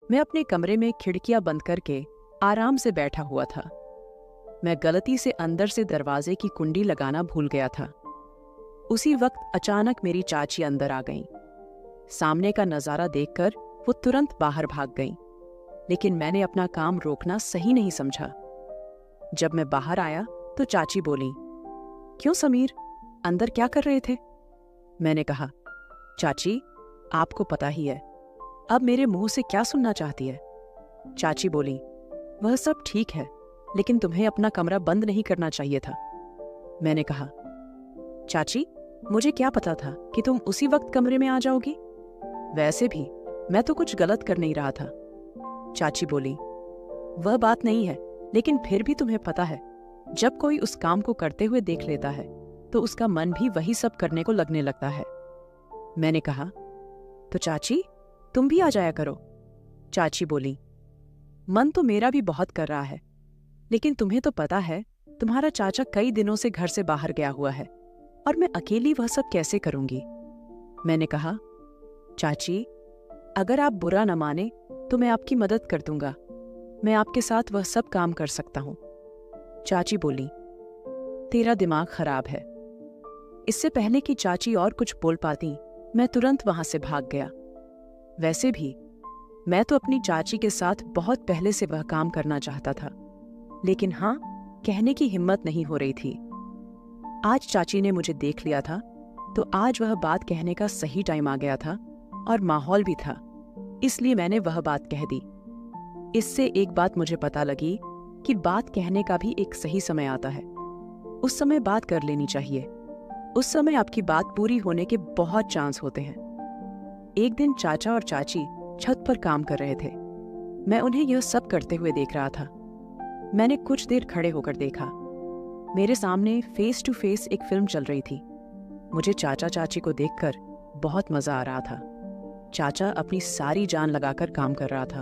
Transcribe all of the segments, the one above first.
मैं अपने कमरे में खिड़कियां बंद करके आराम से बैठा हुआ था। मैं गलती से अंदर से दरवाजे की कुंडी लगाना भूल गया था। उसी वक्त अचानक मेरी चाची अंदर आ गईं। सामने का नजारा देखकर वो तुरंत बाहर भाग गईं, लेकिन मैंने अपना काम रोकना सही नहीं समझा। जब मैं बाहर आया तो चाची बोली, क्यों समीर, अंदर क्या कर रहे थे? मैंने कहा, चाची, आपको पता ही है, अब मेरे मुंह से क्या सुनना चाहती है? चाची बोली, वह सब ठीक है, लेकिन तुम्हें अपना कमरा बंद नहीं करना चाहिए था। मैंने कहा, चाची, मुझे क्या पता था कि तुम उसी वक्त कमरे में आ जाओगी? वैसे भी मैं तो कुछ गलत कर नहीं रहा था। चाची बोली, वह बात नहीं है, लेकिन फिर भी तुम्हें पता है, जब कोई उस काम को करते हुए देख लेता है तो उसका मन भी वही सब करने को लगने लगता है। मैंने कहा, तो चाची, तुम भी आ जाया करो। चाची बोली, मन तो मेरा भी बहुत कर रहा है, लेकिन तुम्हें तो पता है तुम्हारा चाचा कई दिनों से घर से बाहर गया हुआ है और मैं अकेली वह सब कैसे करूंगी? मैंने कहा, चाची, अगर आप बुरा न माने तो मैं आपकी मदद कर दूंगा। मैं आपके साथ वह सब काम कर सकता हूं। चाची बोली, तेरा दिमाग खराब है। इससे पहले कि चाची और कुछ बोल पाती, मैं तुरंत वहां से भाग गया। वैसे भी मैं तो अपनी चाची के साथ बहुत पहले से वह काम करना चाहता था, लेकिन हाँ, कहने की हिम्मत नहीं हो रही थी। आज चाची ने मुझे देख लिया था, तो आज वह बात कहने का सही टाइम आ गया था और माहौल भी था, इसलिए मैंने वह बात कह दी। इससे एक बात मुझे पता लगी कि बात कहने का भी एक सही समय आता है। उस समय बात कर लेनी चाहिए। उस समय आपकी बात पूरी होने के बहुत चांस होते हैं। एक दिन चाचा और चाची छत पर काम कर रहे थे। मैं उन्हें यह सब करते हुए देख रहा था। मैंने कुछ देर खड़े होकर देखा। मेरे सामने फेस टू फेस एक फिल्म चल रही थी। मुझे चाचा चाची को देखकर बहुत मजा आ रहा था। चाचा अपनी सारी जान लगाकर काम कर रहा था।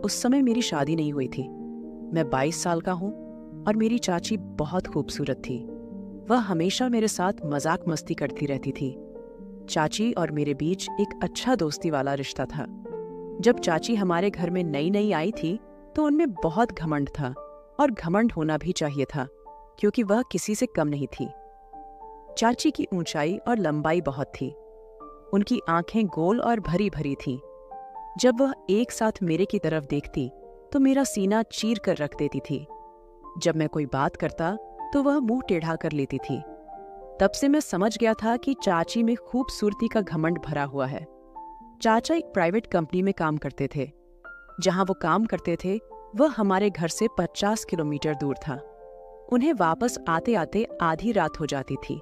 उस समय मेरी शादी नहीं हुई थी। मैं 22 साल का हूँ और मेरी चाची बहुत खूबसूरत थी। वह हमेशा मेरे साथ मजाक मस्ती करती रहती थी। चाची और मेरे बीच एक अच्छा दोस्ती वाला रिश्ता था। जब चाची हमारे घर में नई नई आई थी तो उनमें बहुत घमंड था, और घमंड होना भी चाहिए था, क्योंकि वह किसी से कम नहीं थी। चाची की ऊंचाई और लंबाई बहुत थी। उनकी आंखें गोल और भरी भरी थीं। जब वह एक साथ मेरे की तरफ देखती तो मेरा सीना चीर कर रख देती थी। जब मैं कोई बात करता तो वह मुंह टेढ़ा कर लेती थी। तब से मैं समझ गया था कि चाची में खूबसूरती का घमंड भरा हुआ है। चाचा एक प्राइवेट कंपनी में काम करते थे। जहां वो काम करते थे वह हमारे घर से 50 किलोमीटर दूर था। उन्हें वापस आते आते आधी रात हो जाती थी।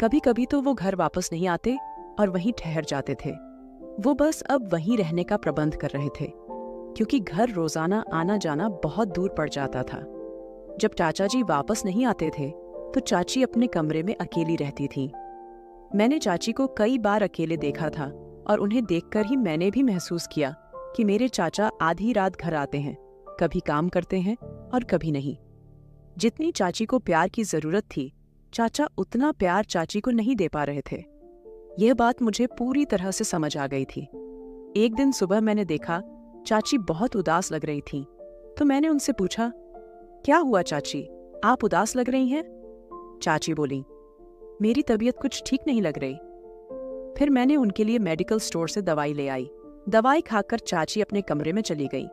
कभी कभी तो वो घर वापस नहीं आते और वहीं ठहर जाते थे। वो बस अब वहीं रहने का प्रबंध कर रहे थे, क्योंकि घर रोजाना आना जाना बहुत दूर पड़ जाता था। जब चाचा जी वापस नहीं आते थे तो चाची अपने कमरे में अकेली रहती थी। मैंने चाची को कई बार अकेले देखा था और उन्हें देखकर ही मैंने भी महसूस किया कि मेरे चाचा आधी रात घर आते हैं, कभी काम करते हैं और कभी नहीं। जितनी चाची को प्यार की जरूरत थी, चाचा उतना प्यार चाची को नहीं दे पा रहे थे। यह बात मुझे पूरी तरह से समझ आ गई थी। एक दिन सुबह मैंने देखा चाची बहुत उदास लग रही थीं, तो मैंने उनसे पूछा, क्या हुआ चाची, आप उदास लग रही हैं? चाची बोली, मेरी तबीयत कुछ ठीक नहीं लग रही। फिर मैंने उनके लिए मेडिकल स्टोर से दवाई ले आई। दवाई खाकर चाची अपने कमरे में चली गई।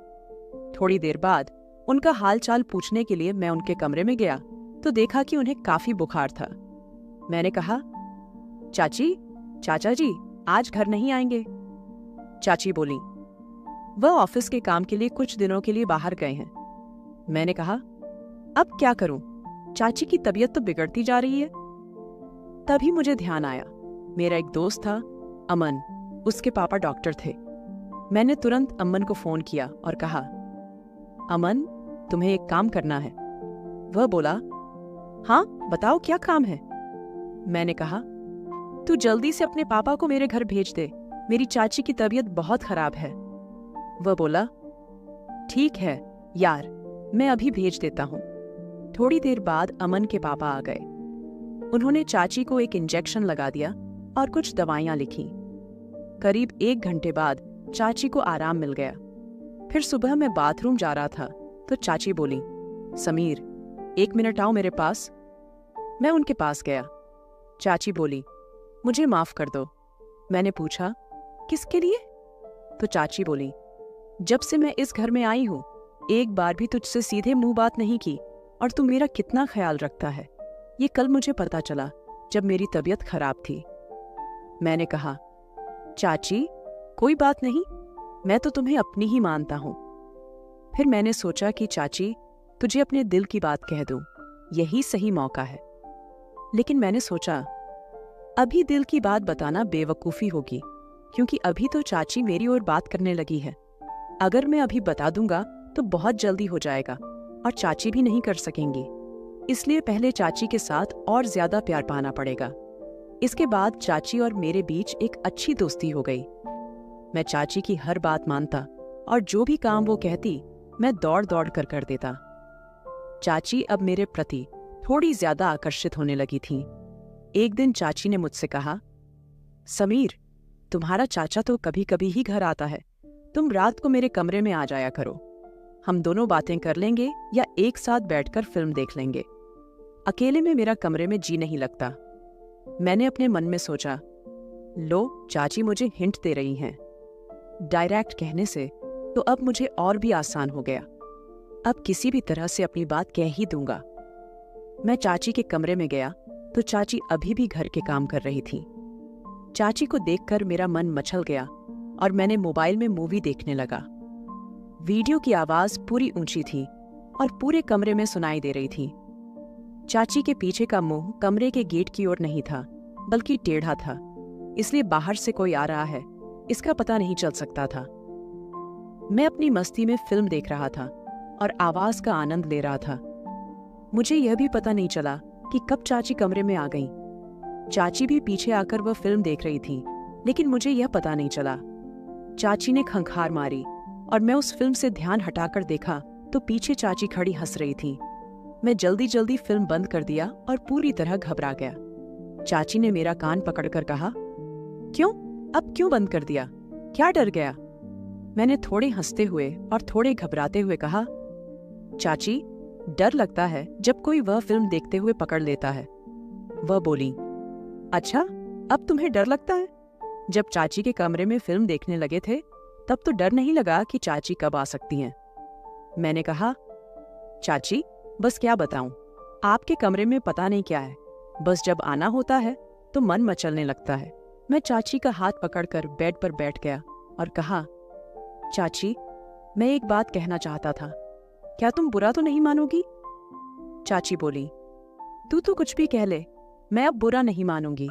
थोड़ी देर बाद उनका हालचाल पूछने के लिए मैं उनके कमरे में गया तो देखा कि उन्हें काफी बुखार था। मैंने कहा, चाची, चाचा जी आज घर नहीं आएंगे? चाची बोली, वह ऑफिस के काम के लिए कुछ दिनों के लिए बाहर गए हैं। मैंने कहा, अब क्या करूं? चाची की तबीयत तो बिगड़ती जा रही है। तभी मुझे ध्यान आया, मेरा एक दोस्त था अमन, उसके पापा डॉक्टर थे। मैंने तुरंत अमन को फोन किया और कहा, अमन, तुम्हें एक काम करना है। वह बोला, हाँ बताओ क्या काम है? मैंने कहा, तू जल्दी से अपने पापा को मेरे घर भेज दे, मेरी चाची की तबीयत बहुत खराब है। वह बोला, ठीक है यार, मैं अभी भेज देता हूं। थोड़ी देर बाद अमन के पापा आ गए। उन्होंने चाची को एक इंजेक्शन लगा दिया और कुछ दवाइयां लिखी। करीब 1 घंटे बाद चाची को आराम मिल गया। फिर सुबह मैं बाथरूम जा रहा था तो चाची बोली, समीर 1 मिनट आओ मेरे पास। मैं उनके पास गया। चाची बोली, मुझे माफ कर दो। मैंने पूछा, किसके लिए? तो चाची बोली, जब से मैं इस घर में आई हूं एक बार भी तुझसे सीधे मुंह बात नहीं की और तू मेरा कितना ख्याल रखता है ये कल मुझे पता चला जब मेरी तबीयत खराब थी। मैंने कहा, चाची कोई बात नहीं, मैं तो तुम्हें अपनी ही मानता हूं। फिर मैंने सोचा कि चाची तुझे अपने दिल की बात कह दूं, यही सही मौका है। लेकिन मैंने सोचा अभी दिल की बात बताना बेवकूफ़ी होगी, क्योंकि अभी तो चाची मेरी ओर बात करने लगी है। अगर मैं अभी बता दूंगा तो बहुत जल्दी हो जाएगा और चाची भी नहीं कर सकेंगी। इसलिए पहले चाची के साथ और ज्यादा प्यार पाना पड़ेगा। इसके बाद चाची और मेरे बीच एक अच्छी दोस्ती हो गई। मैं चाची की हर बात मानता और जो भी काम वो कहती मैं दौड़ दौड़ कर देता। चाची अब मेरे प्रति थोड़ी ज्यादा आकर्षित होने लगी थी। एक दिन चाची ने मुझसे कहा, समीर तुम्हारा चाचा तो कभी कभी ही घर आता है, तुम रात को मेरे कमरे में आ जाया करो। हम दोनों बातें कर लेंगे या एक साथ बैठकर फिल्म देख लेंगे। अकेले में मेरा कमरे में जी नहीं लगता। मैंने अपने मन में सोचा, लो चाची मुझे हिंट दे रही हैं। डायरेक्ट कहने से तो अब मुझे और भी आसान हो गया। अब किसी भी तरह से अपनी बात कह ही दूंगा। मैं चाची के कमरे में गया तो चाची अभी भी घर के काम कर रही थी। चाची को देखकर मेरा मन मचल गया और मैंने मोबाइल में मूवी देखने लगा। वीडियो की आवाज पूरी ऊंची थी और पूरे कमरे में सुनाई दे रही थी। चाची के पीछे का मुंह कमरे के गेट की ओर नहीं था, बल्कि टेढ़ा था, इसलिए बाहर से कोई आ रहा है इसका पता नहीं चल सकता था। मैं अपनी मस्ती में फिल्म देख रहा था और आवाज का आनंद ले रहा था। मुझे यह भी पता नहीं चला कि कब चाची कमरे में आ गईं। चाची भी पीछे आकर वह फिल्म देख रही थी, लेकिन मुझे यह पता नहीं चला। चाची ने खंखार मारी और मैं उस फिल्म से ध्यान हटाकर देखा तो पीछे चाची खड़ी हंस रही थी। मैं जल्दी जल्दी फिल्म बंद कर दिया और पूरी तरह घबरा गया। चाची ने मेरा कान पकड़कर कहा, क्यों? अब क्यों बंद कर दिया? क्या डर गया? मैंने थोड़े हंसते हुए और थोड़े घबराते हुए कहा, चाची डर लगता है जब कोई वह फिल्म देखते हुए पकड़ लेता है। वह बोली, अच्छा अब तुम्हें डर लगता है? जब चाची के कमरे में फिल्म देखने लगे थे तब तो डर नहीं लगा कि चाची कब आ सकती हैं। मैंने कहा, चाची बस क्या बताऊं, आपके कमरे में पता नहीं क्या है, बस जब आना होता है तो मन मचलने लगता है। मैं चाची का हाथ पकड़कर बेड पर बैठ गया और कहा, चाची मैं एक बात कहना चाहता था, क्या तुम बुरा तो नहीं मानोगी? चाची बोली, तू तो कुछ भी कह ले, मैं अब बुरा नहीं मानूंगी।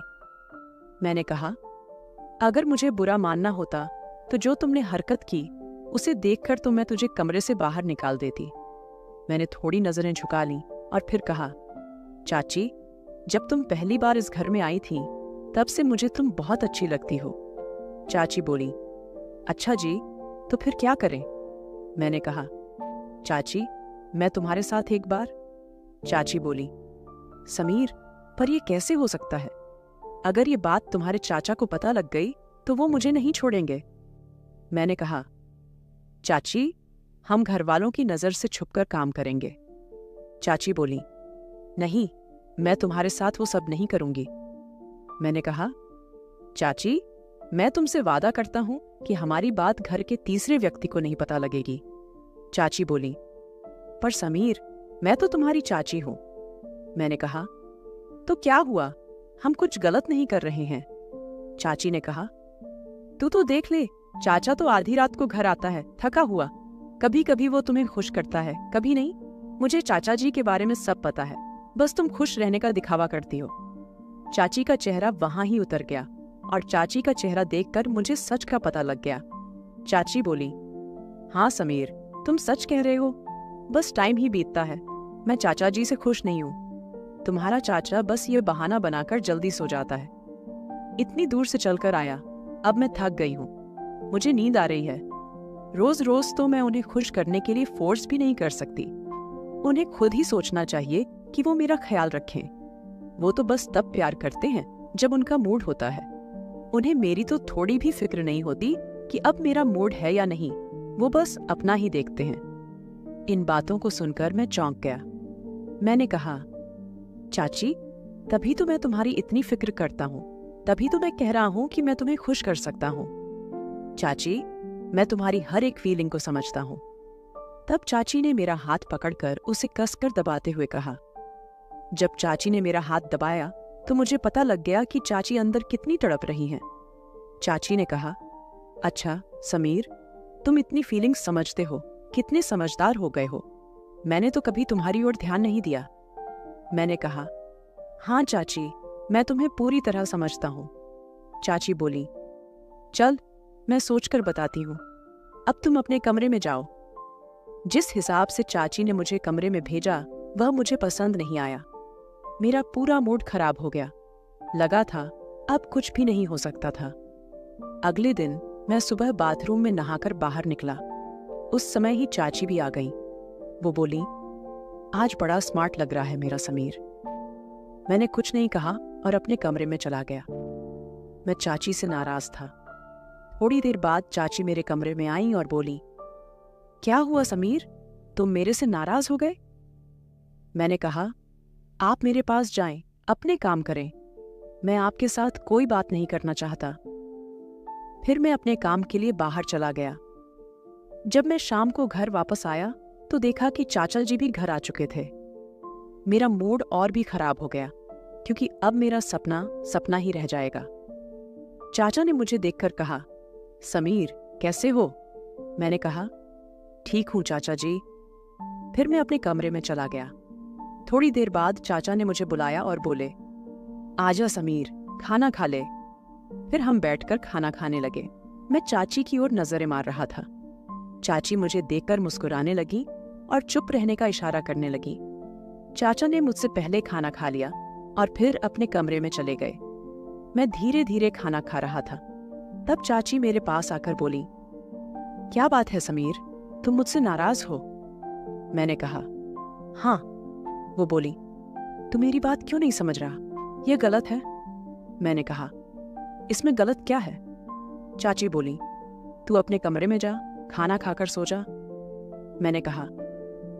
मैंने कहा, अगर मुझे बुरा मानना होता तो जो तुमने हरकत की उसे देखकर तो मैं तुझे कमरे से बाहर निकाल देती। मैंने थोड़ी नजरें झुका ली और फिर कहा, चाची जब तुम पहली बार इस घर में आई थी तब से मुझे तुम बहुत अच्छी लगती हो। चाची बोली, अच्छा जी तो फिर क्या करें? मैंने कहा, चाची मैं तुम्हारे साथ एक बार। चाची बोली, समीर पर यह कैसे हो सकता है? अगर ये बात तुम्हारे चाचा को पता लग गई तो वो मुझे नहीं छोड़ेंगे। मैंने कहा, चाची हम घर वालों की नजर से छुपकर काम करेंगे। चाची बोली, नहीं मैं तुम्हारे साथ वो सब नहीं करूंगी। मैंने कहा, चाची मैं तुमसे वादा करता हूं कि हमारी बात घर के तीसरे व्यक्ति को नहीं पता लगेगी। चाची बोली, पर समीर मैं तो तुम्हारी चाची हूं। मैंने कहा, तो क्या हुआ, हम कुछ गलत नहीं कर रहे हैं। चाची ने कहा, तू तो देख ले, चाचा तो आधी रात को घर आता है थका हुआ, कभी कभी वो तुम्हें खुश करता है कभी नहीं। मुझे चाचा जी के बारे में सब पता है, बस तुम खुश रहने का दिखावा करती हो। चाची का चेहरा वहां ही उतर गया और चाची का चेहरा देखकर मुझे सच का पता लग गया। चाची बोली, हाँ समीर तुम सच कह रहे हो, बस टाइम ही बीतता है, मैं चाचा जी से खुश नहीं हूँ। तुम्हारा चाचा बस ये बहाना बनाकर जल्दी सो जाता है। इतनी दूर से चलकर आया, अब मैं थक गई हूँ, मुझे नींद आ रही है। रोज रोज तो मैं उन्हें खुश करने के लिए फोर्स भी नहीं कर सकती। उन्हें खुद ही सोचना चाहिए कि वो मेरा ख्याल रखें। वो तो बस तब प्यार करते हैं जब उनका मूड होता है। उन्हें मेरी तो थोड़ी भी फिक्र नहीं होती कि अब मेरा मूड है या नहीं। वो बस अपना ही देखते हैं। इन बातों को सुनकर मैं चौंक गया। मैंने कहा, चाची, तभी तो मैं तुम्हारी इतनी फिक्र करता हूँ, तभी तो मैं कह रहा हूँ कि मैं तुम्हें खुश कर सकता हूँ। चाची, मैं तुम्हारी हर एक फीलिंग को समझता हूँ। तब चाची ने मेरा हाथ पकड़कर उसे कसकर दबाते हुए कहा। जब चाची ने मेरा हाथ दबाया तो मुझे पता लग गया कि चाची अंदर कितनी तड़प रही हैं। चाची ने कहा, अच्छा समीर, तुम इतनी फीलिंग्स समझते हो, कितने समझदार हो गए हो। मैंने तो कभी तुम्हारी ओर ध्यान नहीं दिया। मैंने कहा, हाँ चाची, मैं तुम्हें पूरी तरह समझता हूँ। चाची बोली, चल मैं सोचकर बताती हूँ, अब तुम अपने कमरे में जाओ। जिस हिसाब से चाची ने मुझे कमरे में भेजा वह मुझे पसंद नहीं आया। मेरा पूरा मूड खराब हो गया। लगा था अब कुछ भी नहीं हो सकता था। अगले दिन मैं सुबह बाथरूम में नहाकर बाहर निकला। उस समय ही चाची भी आ गई। वो बोली, आज बड़ा स्मार्ट लग रहा है मेरा समीर। मैंने कुछ नहीं कहा और अपने कमरे में चला गया। मैं चाची से नाराज था। थोड़ी देर बाद चाची मेरे कमरे में आई और बोली, क्या हुआ समीर, तुम मेरे से नाराज हो गए? मैंने कहा, आप मेरे पास जाएं, अपने काम करें, मैं आपके साथ कोई बात नहीं करना चाहता। फिर मैं अपने काम के लिए बाहर चला गया। जब मैं शाम को घर वापस आया तो देखा कि चाचा जी भी घर आ चुके थे। मेरा मूड और भी खराब हो गया, क्योंकि अब मेरा सपना सपना ही रह जाएगा। चाचा ने मुझे देखकर कहा, समीर कैसे हो? मैंने कहा, ठीक हूं चाचा जी। फिर मैं अपने कमरे में चला गया। थोड़ी देर बाद चाचा ने मुझे बुलाया और बोले, आजा समीर, खाना खा ले। फिर हम बैठकर खाना खाने लगे। मैं चाची की ओर नजरें मार रहा था। चाची मुझे देखकर मुस्कुराने लगी और चुप रहने का इशारा करने लगी। चाचा ने मुझसे पहले खाना खा लिया और फिर अपने कमरे में चले गए। मैं धीरे धीरे खाना खा रहा था। तब चाची मेरे पास आकर बोली, क्या बात है समीर, तुम मुझसे नाराज हो? मैंने कहा, हाँ। वो बोली, तू मेरी बात क्यों नहीं समझ रहा? यह गलत है। मैंने कहा, इसमें गलत क्या है? चाची बोली, तू अपने कमरे में जा, खाना खाकर सो जा। मैंने कहा,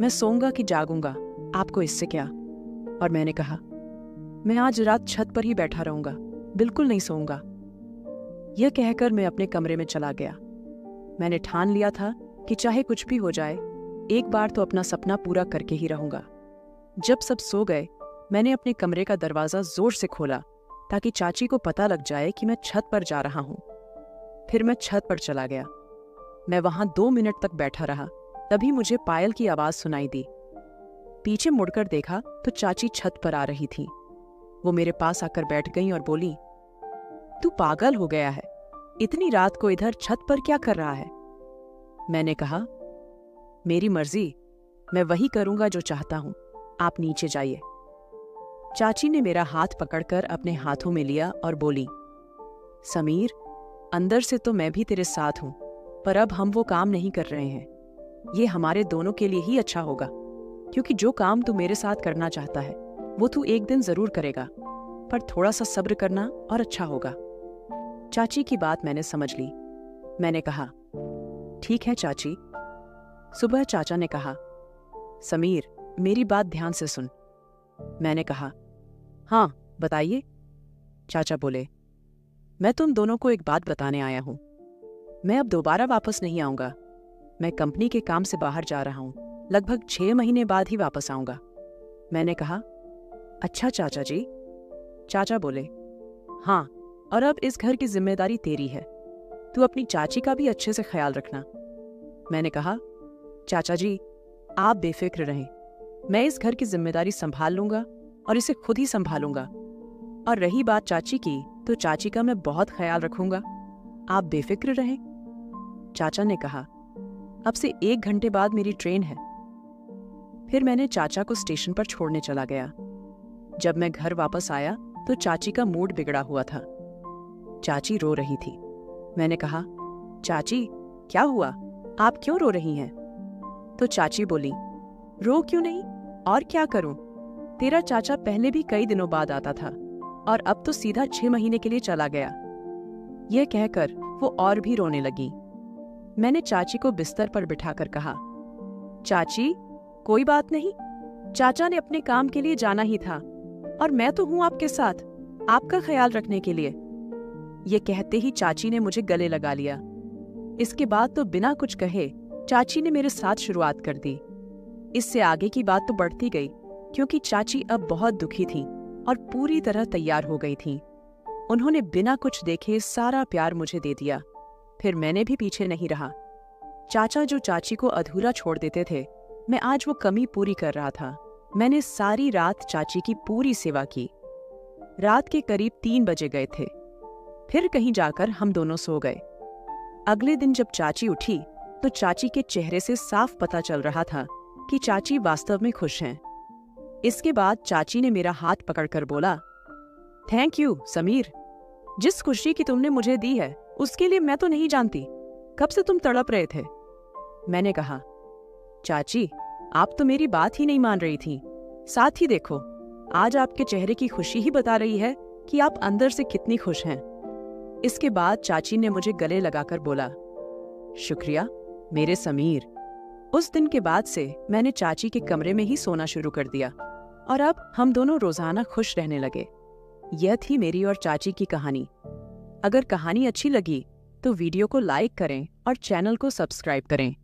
मैं सोऊंगा कि जागूंगा, आपको इससे क्या? और मैंने कहा, मैं आज रात छत पर ही बैठा रहूंगा, बिल्कुल नहीं सोऊंगा। यह कहकर मैं अपने कमरे में चला गया। मैंने ठान लिया था कि चाहे कुछ भी हो जाए, एक बार तो अपना सपना पूरा करके ही रहूंगा। जब सब सो गए, मैंने अपने कमरे का दरवाजा जोर से खोला ताकि चाची को पता लग जाए कि मैं छत पर जा रहा हूं। फिर मैं छत पर चला गया। मैं वहां 2 मिनट तक बैठा रहा। तभी मुझे पायल की आवाज सुनाई दी। पीछे मुड़कर देखा तो चाची छत पर आ रही थी। वो मेरे पास आकर बैठ गई और बोली, तू पागल हो गया है, इतनी रात को इधर छत पर क्या कर रहा है? मैंने कहा, मेरी मर्जी, मैं वही करूंगा जो चाहता हूं, आप नीचे जाइए। चाची ने मेरा हाथ पकड़कर अपने हाथों में लिया और बोली, समीर, अंदर से तो मैं भी तेरे साथ हूं, पर अब हम वो काम नहीं कर रहे हैं। ये हमारे दोनों के लिए ही अच्छा होगा, क्योंकि जो काम तू मेरे साथ करना चाहता है वो तू एक दिन जरूर करेगा, पर थोड़ा सा सब्र करना और अच्छा होगा। चाची की बात मैंने समझ ली। मैंने कहा, ठीक है चाची। सुबह चाचा ने कहा, समीर, मेरी बात ध्यान से सुन। मैंने कहा, हाँ बताइए। चाचा बोले, मैं तुम दोनों को एक बात बताने आया हूं। मैं अब दोबारा वापस नहीं आऊंगा। मैं कंपनी के काम से बाहर जा रहा हूं, लगभग 6 महीने बाद ही वापस आऊंगा। मैंने कहा, अच्छा चाचा जी। चाचा बोले, हाँ, और अब इस घर की जिम्मेदारी तेरी है, तू अपनी चाची का भी अच्छे से ख्याल रखना। मैंने कहा, चाचा जी, आप बेफिक्र रहें, मैं इस घर की जिम्मेदारी संभाल लूंगा और इसे खुद ही संभालूंगा। और रही बात चाची की, तो चाची का मैं बहुत ख्याल रखूंगा, आप बेफिक्र रहें। चाचा ने कहा, अब से 1 घंटे बाद मेरी ट्रेन है। फिर मैंने चाचा को स्टेशन पर छोड़ने चला गया। जब मैं घर वापस आया तो चाची का मूड बिगड़ा हुआ था। चाची रो रही थी। मैंने कहा, चाची क्या हुआ, आप क्यों रो रही हैं? तो चाची बोली, रो क्यों नहीं, और क्या करूं, तेरा चाचा पहले भी कई दिनों बाद आता था और अब तो सीधा 6 महीने के लिए चला गया। यह कहकर वो और भी रोने लगी। मैंने चाची को बिस्तर पर बिठाकर कहा, चाची, कोई बात नहीं, चाचा ने अपने काम के लिए जाना ही था और मैं तो हूं आपके साथ, आपका ख्याल रखने के लिए। ये कहते ही चाची ने मुझे गले लगा लिया। इसके बाद तो बिना कुछ कहे चाची ने मेरे साथ शुरुआत कर दी। इससे आगे की बात तो बढ़ती गई, क्योंकि चाची अब बहुत दुखी थीं और पूरी तरह तैयार हो गई थीं। उन्होंने बिना कुछ देखे सारा प्यार मुझे दे दिया। फिर मैंने भी पीछे नहीं रहा। चाचा जो चाची को अधूरा छोड़ देते थे, मैं आज वो कमी पूरी कर रहा था। मैंने सारी रात चाची की पूरी सेवा की। रात के करीब 3 बजे गए थे। फिर कहीं जाकर हम दोनों सो गए। अगले दिन जब चाची उठी तो चाची के चेहरे से साफ पता चल रहा था कि चाची वास्तव में खुश हैं। इसके बाद चाची ने मेरा हाथ पकड़कर बोला, थैंक यू समीर, जिस खुशी की तुमने मुझे दी है उसके लिए मैं तो नहीं जानती कब से तुम तड़प रहे थे। मैंने कहा, चाची, आप तो मेरी बात ही नहीं मान रही थी। साथ ही देखो, आज आपके चेहरे की खुशी ही बता रही है कि आप अंदर से कितनी खुश हैं। इसके बाद चाची ने मुझे गले लगाकर बोला, शुक्रिया मेरे समीर। उस दिन के बाद से मैंने चाची के कमरे में ही सोना शुरू कर दिया और अब हम दोनों रोजाना खुश रहने लगे। यह थी मेरी और चाची की कहानी। अगर कहानी अच्छी लगी तो वीडियो को लाइक करें और चैनल को सब्सक्राइब करें।